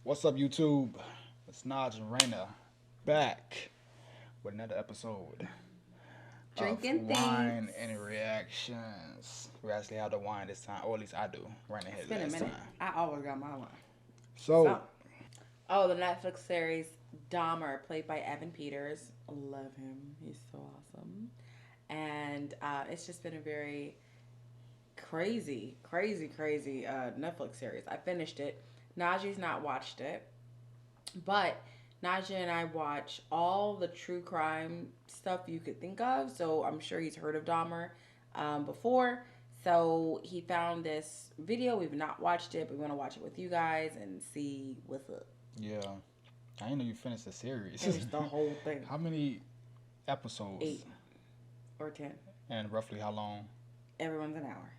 What's up, YouTube? It's Naj and Raina back with another episode of Drinking Wine things. and Reactions. We actually have the wine this time, or at least I do. Raina It's had been a last minute. time. I always got my one. So, So, the Netflix series Dahmer, played by Evan Peters. Love him. He's so awesome. And it's just been a very crazy Netflix series. I finished it. Najee's not watched it, but Najee and I watch all the true crime stuff you could think of. So I'm sure he's heard of Dahmer before. So he found this video. We've not watched it, but we want to watch it with you guys and see what's up. yeah, I didn't know you finished the series. Finish the whole thing. How many episodes? 8 or 10. And roughly how long? Everyone's an hour.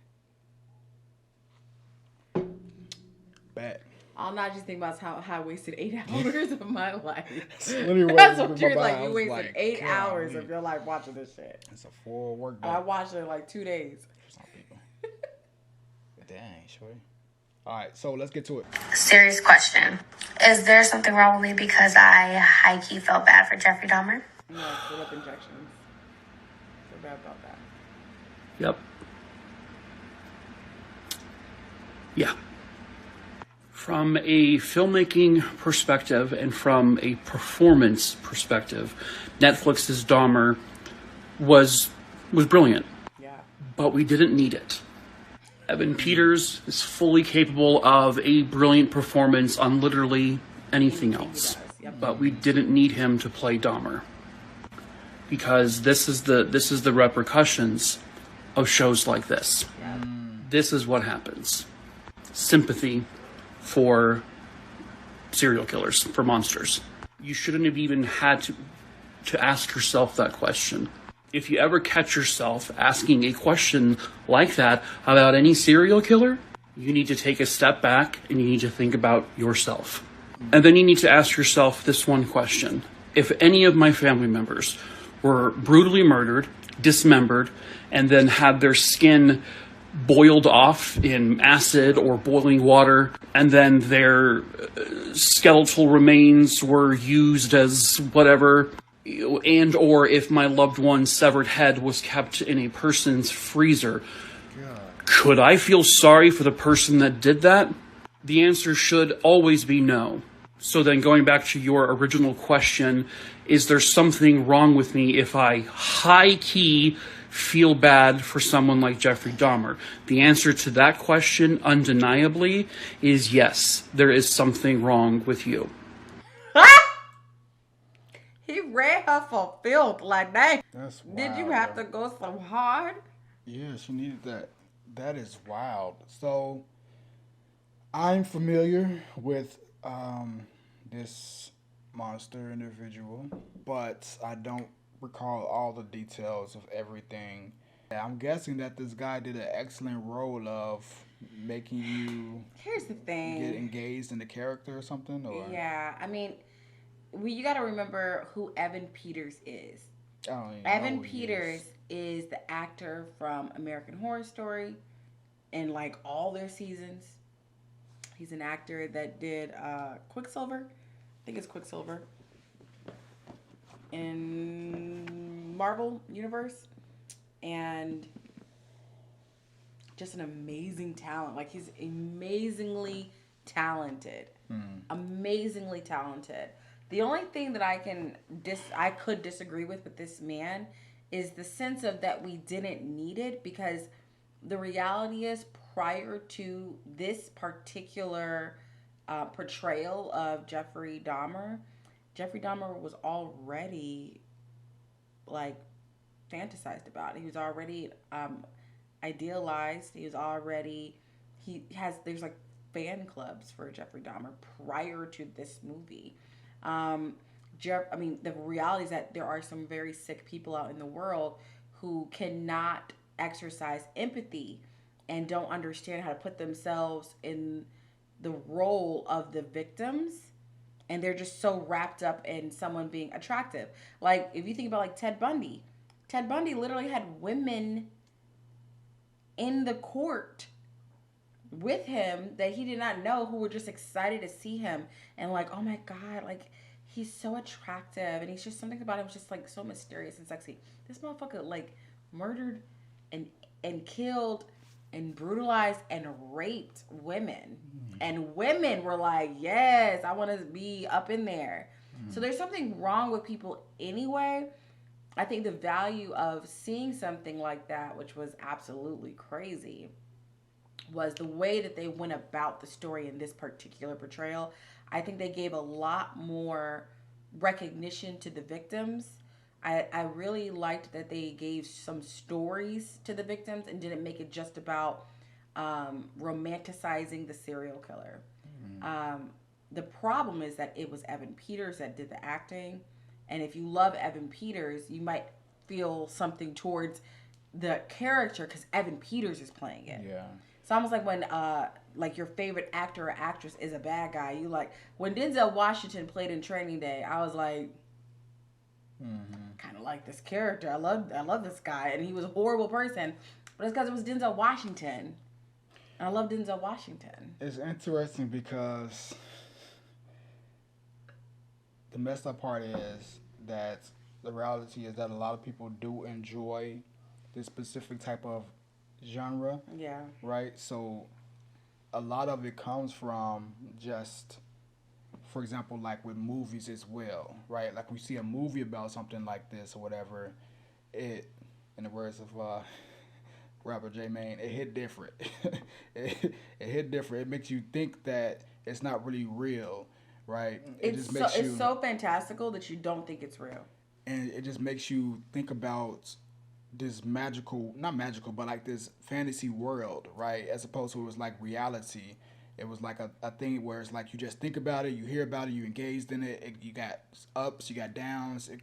Bet. All I just think about is how I wasted 8 hours of my life. Literally That's what what you're like. I You was wasted like, 8 hours golly. of your life watching this shit. It's a full work day I watched it in like 2 days. for some people. Dang, shorty. All right, so let's get to it. Serious question. Is there something wrong with me because I high-key felt bad for Jeffrey Dahmer? No, split up injections. So bad about that. Yep. Yeah. From a filmmaking perspective and from a performance perspective, Netflix's Dahmer was brilliant, Yeah. but we didn't need it. Evan Peters is fully capable of a brilliant performance on literally anything else, Yep. but we didn't need him to play Dahmer because this is the repercussions of shows like this. Yeah. This is what happens. Sympathy for serial killers, for monsters. You shouldn't have even had to ask yourself that question. If you ever catch yourself asking a question like that about any serial killer, you need to take a step back and you need to think about yourself. And then you need to ask yourself this one question. If any of my family members were brutally murdered, dismembered, and then had their skin boiled off in acid or boiling water, and then their skeletal remains were used as whatever, and or if my loved one's severed head was kept in a person's freezer, could I feel sorry for the person that did that? The answer should always be no. So then going back to your original question, is there something wrong with me if I high-key feel bad for someone like Jeffrey Dahmer? The answer to that question, undeniably, is yes, there is something wrong with you. He ran her for filth like that. That's wild. Did you have to go so hard? Yeah, she needed that. That is wild. So, I'm familiar with this monster individual, but I don't recall all the details of everything. I'm guessing that this guy did an excellent role of making you Here's the thing. get engaged in the character or something. Or Yeah, I mean, you got to remember who Evan Peters is. I don't even Evan know who he Peters is the actor from American Horror Story and like all their seasons. He's an actor that did Quicksilver. I think it's Quicksilver in Marvel Universe. And just an amazing talent. Like, he's amazingly talented. Amazingly talented. The only thing that I could disagree with this man is the sense of that we didn't need it, because the reality is, prior to this particular portrayal of Jeffrey Dahmer was already like fantasized about. He was already idealized. There's like fan clubs for Jeffrey Dahmer prior to this movie. The reality is that there are some very sick people out in the world who cannot exercise empathy and don't understand how to put themselves in the role of the victims, and they're just so wrapped up in someone being attractive. Like, if you think about like Ted Bundy literally had women in the court with him that he did not know, who were just excited to see him and like, oh my god, like he's so attractive and he's just something about him just like so mysterious and sexy. This motherfucker like murdered and killed and brutalized and raped women. And women were like, yes, I want to be up in there. So there's something wrong with people anyway. I think the value of seeing something like that, which was absolutely crazy, was the way that they went about the story in this particular portrayal. I think they gave a lot more recognition to the victims. I really liked that they gave some stories to the victims and didn't make it just about romanticizing the serial killer. The problem is that it was Evan Peters that did the acting. And if you love Evan Peters, you might feel something towards the character because Evan Peters is playing it. Yeah. It's almost like when like your favorite actor or actress is a bad guy. You like when Denzel Washington played in Training Day, I was like, kind of like this character. I love this guy, and he was a horrible person, but it's because it was Denzel Washington, and I love Denzel Washington. It's interesting because the messed up part is that the reality is that a lot of people do enjoy this specific type of genre, Yeah. right? So a lot of it comes from just, for example, like with movies as well, right? Like we see a movie about something like this or whatever, it, in the words of rapper J Mane, it hit different. it hit different. It makes you think that it's not really real, right? It's so fantastical that you don't think it's real. And it just makes you think about this magical, not magical, but like this fantasy world, right? As opposed to it was like reality. It was like a thing where it's like you just think about it, you hear about it, you engaged in it, you got ups, you got downs, it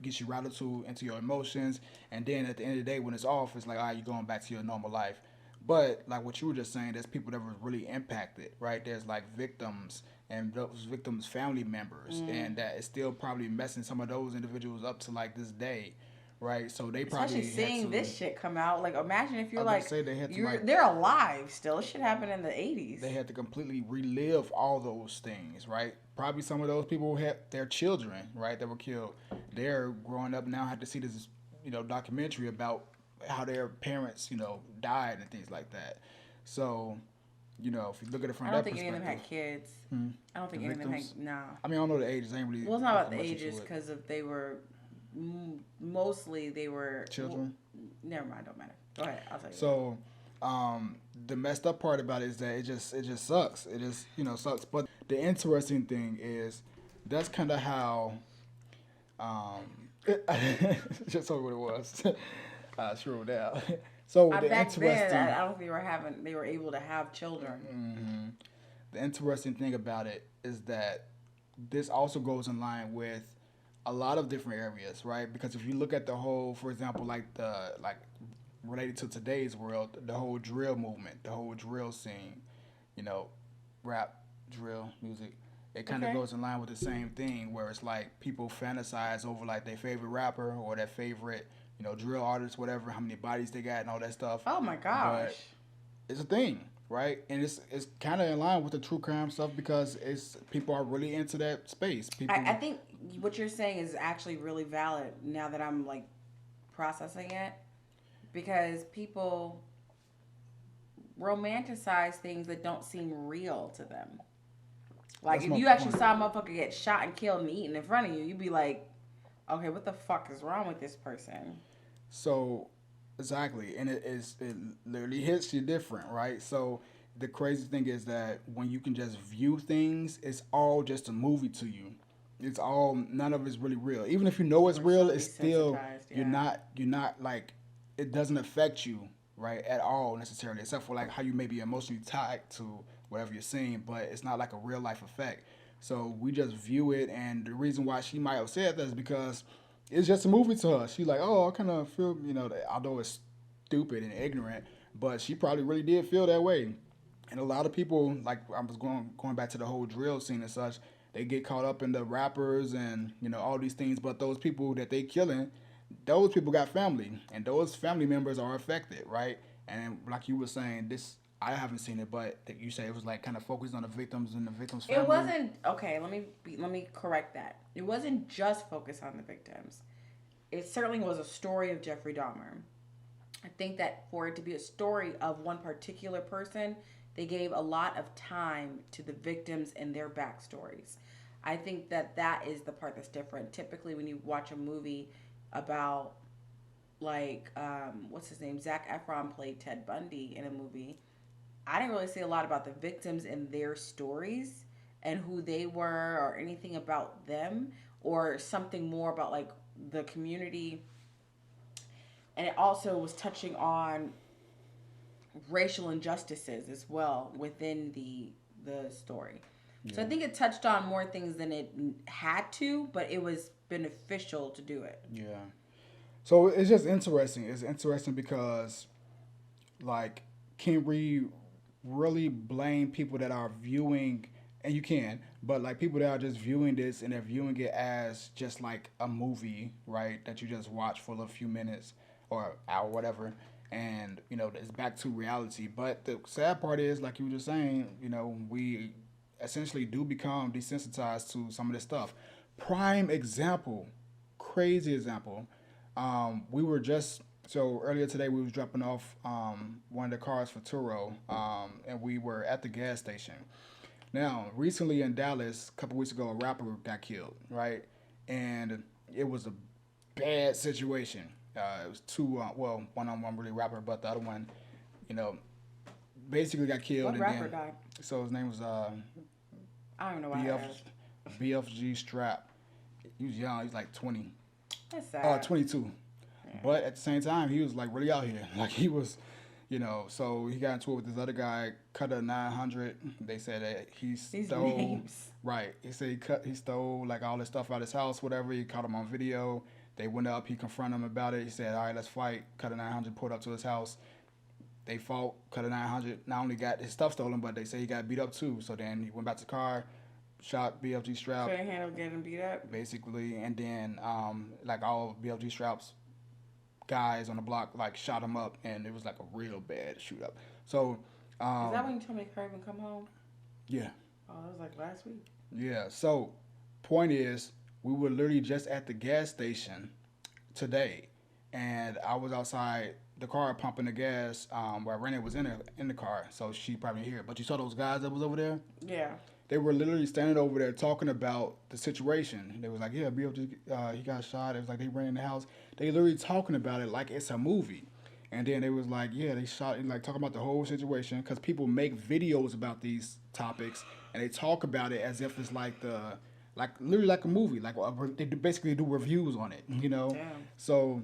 gets you rattled into your emotions, and then at the end of the day when it's off, it's like, all right, you're going back to your normal life. But like what you were just saying, there's people that were really impacted, right? There's like victims and those victims' family members, and that is still probably messing some of those individuals up to like this day, right? So they probably especially seeing this shit come out. Like imagine if you're like, they're alive still. This shit happened in the 80s. They had to completely relive all those things, right? Probably some of those people had their children, right, that were killed. They're growing up now, had to see this, documentary about how their parents, died and things like that. So, if you look at it from that perspective. I don't think any of them had kids. I don't think any of them had, nah. I mean, I don't know the ages. I ain't really. Well, it's not about the ages because if they were, mostly they were. Children? Never mind, don't matter. Go ahead, I'll tell you. So, the messed up part about it is that it just sucks. It just, sucks. But the interesting thing is that's kind of how, just told me what it was. Scroll down. So the back interesting. then, I don't think they were able to have children. The interesting thing about it is that this also goes in line with a lot of different areas, right? Because if you look at the whole, for example, like related to today's world, the whole drill movement, the whole drill scene, rap, drill, music, it kind of goes in line with the same thing where it's like people fantasize over like their favorite rapper or their favorite, drill artist, whatever, how many bodies they got and all that stuff. Oh my gosh. But it's a thing, right? And it's kind of in line with the true crime stuff because people are really into that space. People, I think what you're saying is actually really valid now that I'm like processing it, because people romanticize things that don't seem real to them. Like if you actually saw a motherfucker get shot and killed and eaten in front of you, you'd be like, okay, what the fuck is wrong with this person? So, exactly, and it literally hits you different, right? So the crazy thing is that when you can just view things, it's all just a movie to you. It's all, none of it's really real. Even if you know it's real, it's still you're not like, it doesn't affect you, right, at all necessarily, except for like how you may be emotionally tied to whatever you're seeing, but it's not like a real life effect. So we just view it, and the reason why she might have said that is because it's just a movie to her. She's like, oh, I kind of feel, that although it's stupid and ignorant, but she probably really did feel that way. And a lot of people, like I was going back to the whole drill scene and such, they get caught up in the rappers and, all these things, but those people that they killing, those people got family, and those family members are affected, right? And like you were saying, this I haven't seen it, but you say it was like kind of focused on the victims and the victims' family. It wasn't okay. Let me correct that. It wasn't just focused on the victims. It certainly was a story of Jeffrey Dahmer. I think that for it to be a story of one particular person, they gave a lot of time to the victims and their backstories. I think that that is the part that's different. Typically, when you watch a movie about, like, what's his name? Zac Efron played Ted Bundy in a movie. I didn't really see a lot about the victims and their stories and who they were or anything about them or something more about, like, the community. And it also was touching on racial injustices as well within the story. Yeah. So I think it touched on more things than it had to, but it was beneficial to do it. Yeah. So it's just interesting. It's interesting because, like, can we really blame people that are viewing, and you can, but like people that are just viewing this and they're viewing it as just like a movie, right? That you just watch for a few minutes or hour, whatever, and it's back to reality. But the sad part is, like you were just saying, we essentially do become desensitized to some of this stuff. Prime example, crazy example. We were just so earlier today we was dropping off one of the cars for Turo, and we were at the gas station. Now, recently in Dallas, a couple weeks ago, a rapper got killed, right? And it was a bad situation. It was two, one on one really rapper, but the other one, basically got killed. What rapper died? So his name was I don't know why. BFG Strap. He was young. He was like 20. That's sad. 22. Yeah. But at the same time, he was like really out here. Like he was, so he got into it with this other guy, cut a 900. They said that he stole. These names. Right. He said he stole like all this stuff out of his house, whatever. He caught him on video. They went up. He confronted him about it. He said, all right, let's fight. Cut a 900, pulled up to his house. They fought, cut a 900. Not only got his stuff stolen, but they say he got beat up too. So then he went back to the car, shot BFG Strap. Couldn't handle getting beat up? Basically. And then like all BFG Strap's guys on the block like shot him up, and it was like a real bad shoot up. So is that when you told me Craven come home? Yeah. Oh, that was like last week. Yeah. So point is, we were literally just at the gas station today, and I was outside the car pumping the gas where Renee was in the car, so she probably didn't hear it. But you saw those guys that was over there? Yeah. They were literally standing over there talking about the situation. They was like, yeah, BFG, he got shot. It was like they ran in the house. They literally talking about it like it's a movie. And then they was like, yeah, they shot, and like talking about the whole situation, because people make videos about these topics and they talk about it as if it's like literally like a movie. Like they basically do reviews on it, Damn. So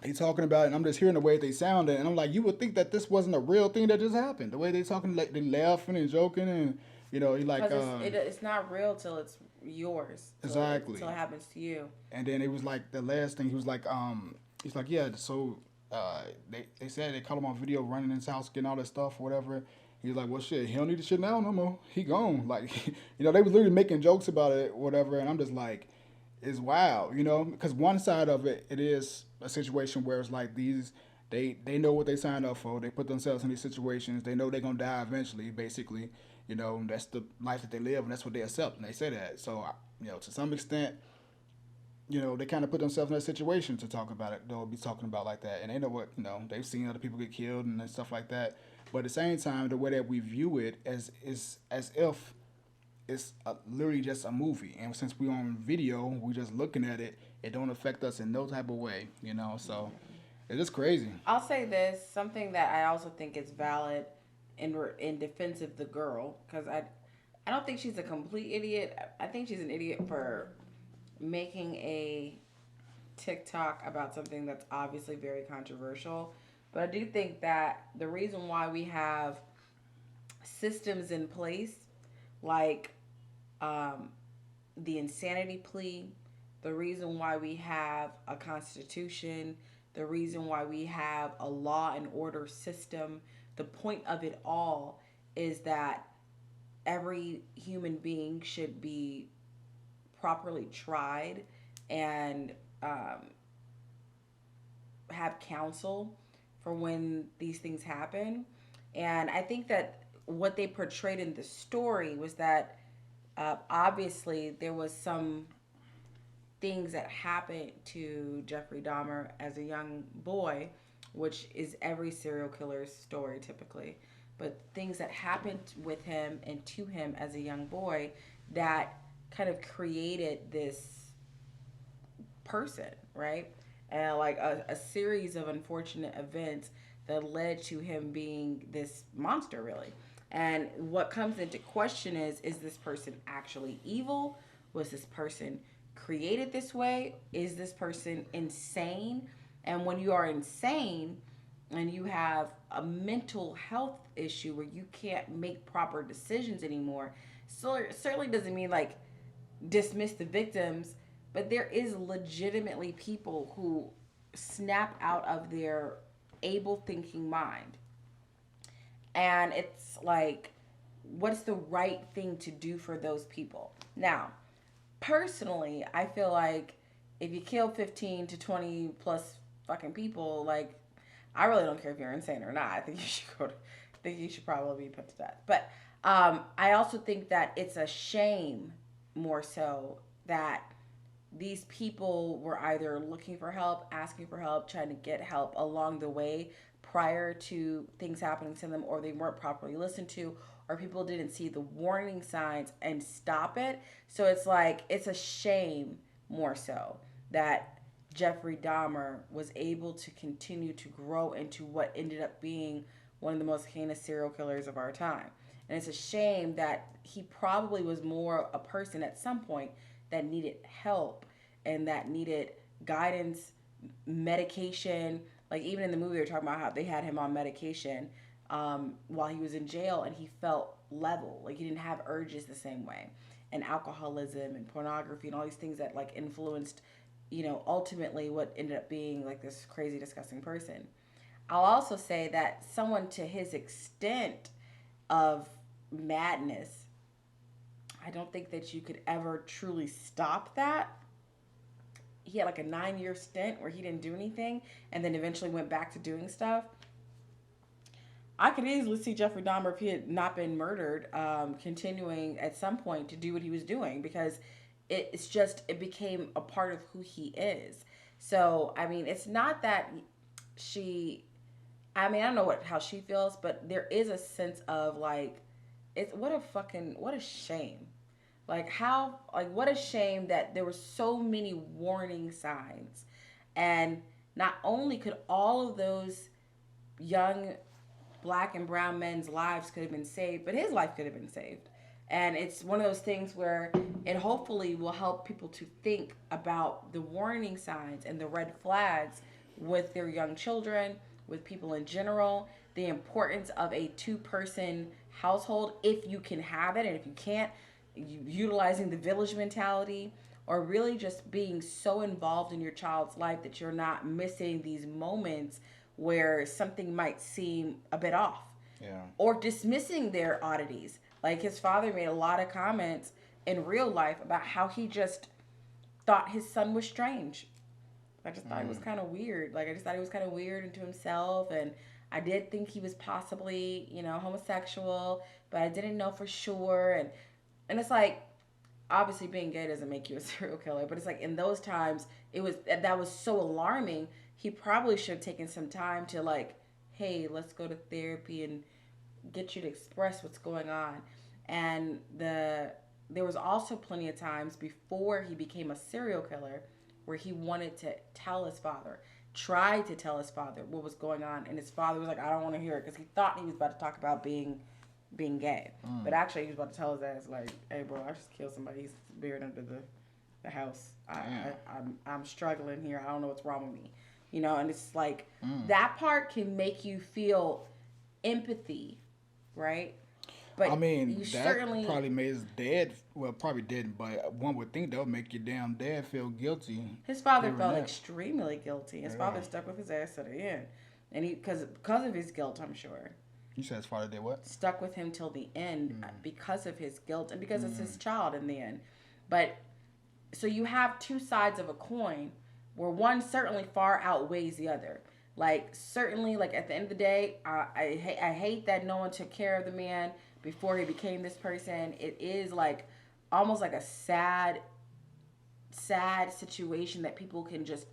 they talking about it, and I'm just hearing the way they sounded, and I'm like, you would think that this wasn't a real thing that just happened. The way they talking, like they laughing and joking, and he like it's not real till it's yours. Exactly. Till it happens to you. And then it was like the last thing, he was like, he's like, yeah, so they said they caught him on video running in his house, getting all that stuff, whatever. He's like, well, shit, he don't need the shit now no more. He gone. Like, they was literally making jokes about it, whatever. And I'm just like, it's wild, because one side of it is a situation where it's like they know what they signed up for. They put themselves in these situations. They know they're going to die eventually, basically. That's the life that they live, and that's what they accept, and they say that. So, to some extent, they kind of put themselves in that situation to talk about it. They'll be talking about like that, and they know what, they've seen other people get killed and stuff like that. But at the same time, the way that we view it as if it's literally just a movie, and since we're on video, we're just looking at it. It don't affect us in no type of way, So it's just crazy. I'll say this, something that I also think is valid in defense of the girl, because I don't think she's a complete idiot. I think she's an idiot for making a TikTok about something that's obviously very controversial. But I do think that the reason why we have systems in place, like the insanity plea, the reason why we have a constitution, the reason why we have a law and order system, the point of it all is that every human being should be properly tried and have counsel for when these things happen. And I think that what they portrayed in the story was that obviously there was some things that happened to Jeffrey Dahmer as a young boy, which is every serial killer's story typically, but things that happened with him and to him as a young boy that kind of created this person, right? And like a series of unfortunate events that led to him being this monster, really. And what comes into question is this person actually evil? Was this person created this way? Is this person insane? And when you are insane and you have a mental health issue where you can't make proper decisions anymore, so it certainly doesn't mean like dismiss the victims, but there is legitimately people who snap out of their able thinking mind. And it's like, what's the right thing to do for those people? Now, personally, I feel like if you kill 15 to 20 plus fucking people, like, I really don't care if you're insane or not. I think you should go to, I think you should probably be put to death. But I also think that it's a shame more so that these people were either looking for help, asking for help, trying to get help along the way prior to things happening to them, or they weren't properly listened to, or people didn't see the warning signs and stop it. So it's like, it's a shame more so that Jeffrey Dahmer was able to continue to grow into what ended up being one of the most heinous serial killers of our time. And it's a shame that he probably was more a person at some point that needed help and that needed guidance, medication. Like even in the movie, they were talking about how they had him on medication while he was in jail, and he felt level. Like he didn't have urges the same way, and alcoholism and pornography and all these things that like influenced, ultimately what ended up being like this crazy, disgusting person. I'll also say that someone to his extent of madness, I don't think that you could ever truly stop that. He had like a 9-year stint where he didn't do anything and then eventually went back to doing stuff. I could easily see Jeffrey Dahmer, if he had not been murdered, continuing at some point to do what he was doing because it became a part of who he is. So, I mean, it's not that I don't know how she feels, but there is a sense of like, what a shame. What a shame that there were so many warning signs. And not only could all of those young black and brown men's lives could have been saved, but his life could have been saved. And it's one of those things where it hopefully will help people to think about the warning signs and the red flags with their young children, with people in general, the importance of a 2-person household if you can have it, and if you can't, utilizing the village mentality, or really just being so involved in your child's life that you're not missing these moments where something might seem a bit off. Yeah. Or dismissing their oddities. Like his father made a lot of comments in real life about how he just thought his son was strange. I just thought it was kind of weird. Like I just thought he was kind of weird into himself, and I did think he was possibly, homosexual, but I didn't know for sure. And it's like, obviously being gay doesn't make you a serial killer, but it's like in those times that was so alarming. He probably should have taken some time to like, hey, let's go to therapy and get you to express what's going on. And there was also plenty of times before he became a serial killer where he wanted to tell his father, tried to tell his father what was going on, and his father was like, I don't want to hear it, because he thought he was about to talk about being gay. But actually he was about to tell his ass like, hey bro, I just killed somebody. He's buried under the house. I'm struggling here. I don't know what's wrong with me. And it's like that part can make you feel empathy, right? But I mean, you that certainly probably made his dad, well, probably didn't, but one would think that would make your damn dad feel guilty. His father hearing felt that. extremely guilty. His father stuck with his ass to the end. And because of his guilt, I'm sure. You said his father did what? Stuck with him till the end because of his guilt and because it's his child in the end. But so you have two sides of a coin where one certainly far outweighs the other. Like, certainly, like, at the end of the day, I hate that no one took care of the man before he became this person. It is, like, almost like a sad situation that people can just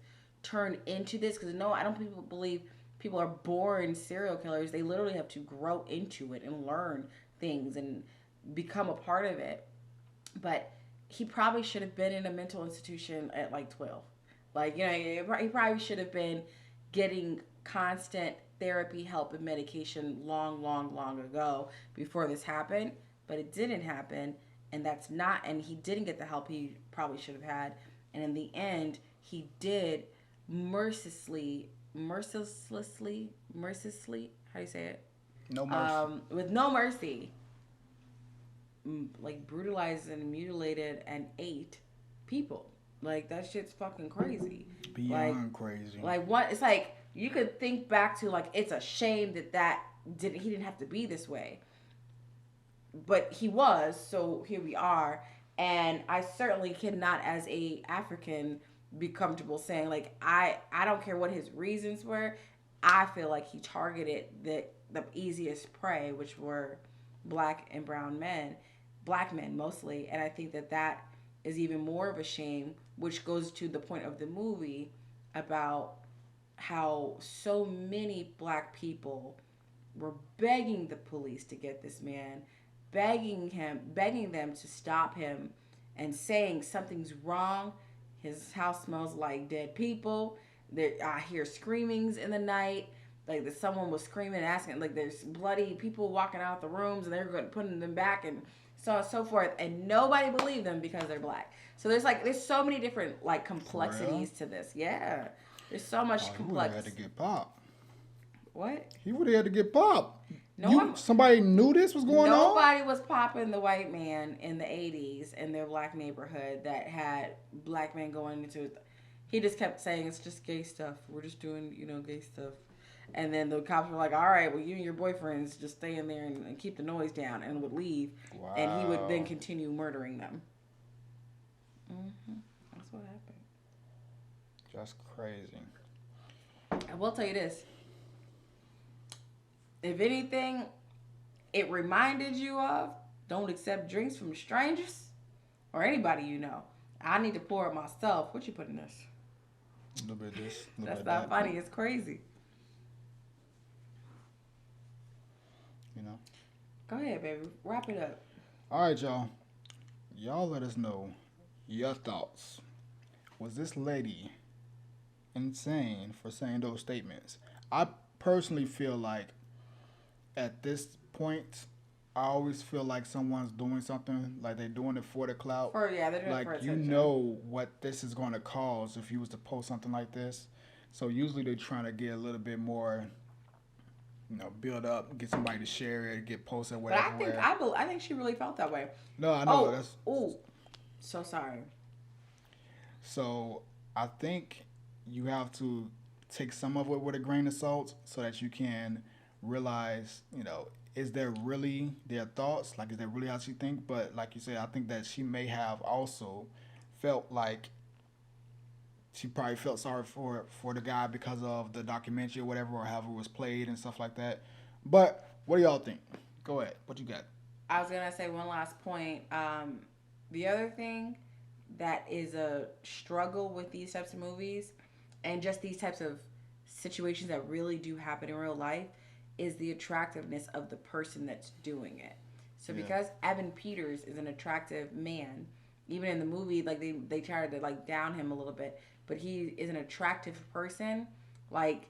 turn into this. Because, no, I don't people believe people are born serial killers. They literally have to grow into it and learn things and become a part of it. But he probably should have been in a mental institution at like 12. Like, you know, he probably should have been getting constant therapy, help, and medication long ago before this happened. But it didn't happen. And he didn't get the help he probably should have had. And in the end, he did mercilessly, how do you say it? No mercy. With no mercy, like brutalized and mutilated and ate people. Like, that shit's fucking crazy. Beyond crazy. Like, what? It's like you could think back to, like, it's a shame that he didn't have to be this way, but he was. So here we are, and I certainly cannot, as a African, be comfortable saying, like, I don't care what his reasons were. I feel like he targeted the easiest prey, which were black and brown men, black men mostly, and I think that is even more of a shame, which goes to the point of the movie about how so many black people were begging the police to get this man, begging them to stop him, and saying something's wrong. His house smells like dead people. I hear screamings in the night. Like, someone was screaming and asking, like, there's bloody people walking out the rooms, and they're putting them back, and so on and so forth. And nobody believed them because they're black. So there's so many different, like, complexities to this. Yeah. There's so much complexity. He would have had to get popped. What? He would have had to get popped. No, somebody knew this was going on? Nobody was popping the white man in the 80s in their black neighborhood that had black men going into it. He just kept saying, it's just gay stuff. We're just doing, gay stuff. And then the cops were like, all right, well, you and your boyfriends just stay in there and keep the noise down, and would leave. Wow. And he would then continue murdering them. That's what happened. That's crazy. I will tell you this. If anything, it reminded you of, don't accept drinks from strangers or anybody you know. I need to pour it myself. What you put in this? A little bit of this. That's not funny. It's crazy. Go ahead, baby. Wrap it up. All right, y'all. Y'all let us know your thoughts. Was this lady insane for saying those statements? I personally feel like at this point, I always feel like someone's doing something, like they're doing it for the clout. They're doing it for attention. You know what this is going to cause if you was to post something like this. So usually they're trying to get a little bit more, build up, get somebody to share it, get posted, whatever. But I think she really felt that way. No, I know. So sorry. So I think you have to take some of it with a grain of salt so that you can realize, is there really their thoughts? Like, is that really how she think? But like you said, I think that she may have also felt like she probably felt sorry for the guy because of the documentary or whatever, or however it was played and stuff like that. But what do y'all think? Go ahead. What you got? I was going to say one last point. The other thing that is a struggle with these types of movies and just these types of situations that really do happen in real life is the attractiveness of the person that's doing it. So because Evan Peters is an attractive man, even in the movie, like they tried to like down him a little bit, but he is an attractive person, like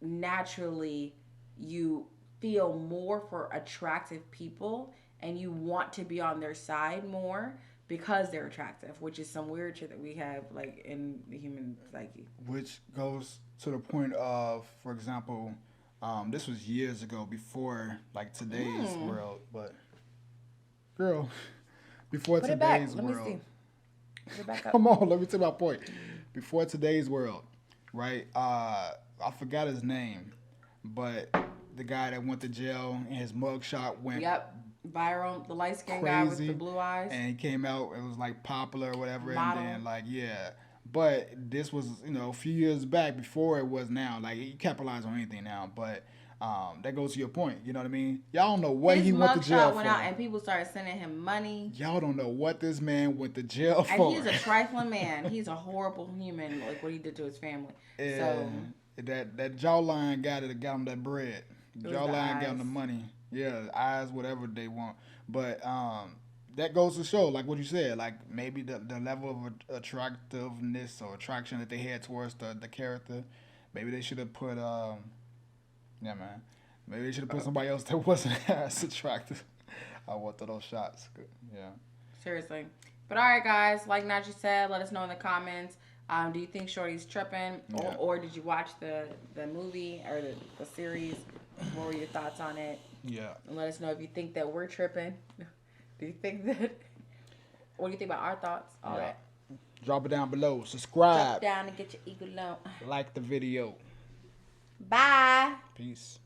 naturally you feel more for attractive people and you want to be on their side more because they're attractive, which is some weird shit that we have like in the human psyche. Which goes to the point of, for example, this was years ago before like today's world, but girl, before Put today's it back. world. Let me see. Put it back up. Come on, let me tell my point. Before today's world, right? I forgot his name, but the guy that went to jail and his mugshot went viral, the light skinned guy with the blue eyes. And he came out, it was like popular or whatever, model. And then But this was, a few years back before it was now. Like, you capitalize on anything now. But that goes to your point. You know what I mean? Y'all don't know what he went to jail mugshot went for. out and people started sending him money. Y'all don't know what this man went to jail And for. he's a trifling man. He's a horrible human, like what he did to his family. So that jawline got him that bread. Jawline got him the eyes. money. Yeah, eyes, whatever they want. But that goes to show, like what you said, like maybe the level of attractiveness or attraction that they had towards the character. Maybe they should have put yeah, man. Maybe they should have put somebody else that wasn't as attractive. I want those shots. Yeah. Seriously. But all right, guys. Like Najee said, let us know in the comments. Do you think Shorty's tripping, or did you watch the movie or the series? What were your thoughts on it? Yeah. And let us know if you think that we're tripping. Do you think that? What do you think about our thoughts? All that. Drop it down below. Subscribe. Drop down and get your eagle low. Like the video. Bye. Peace.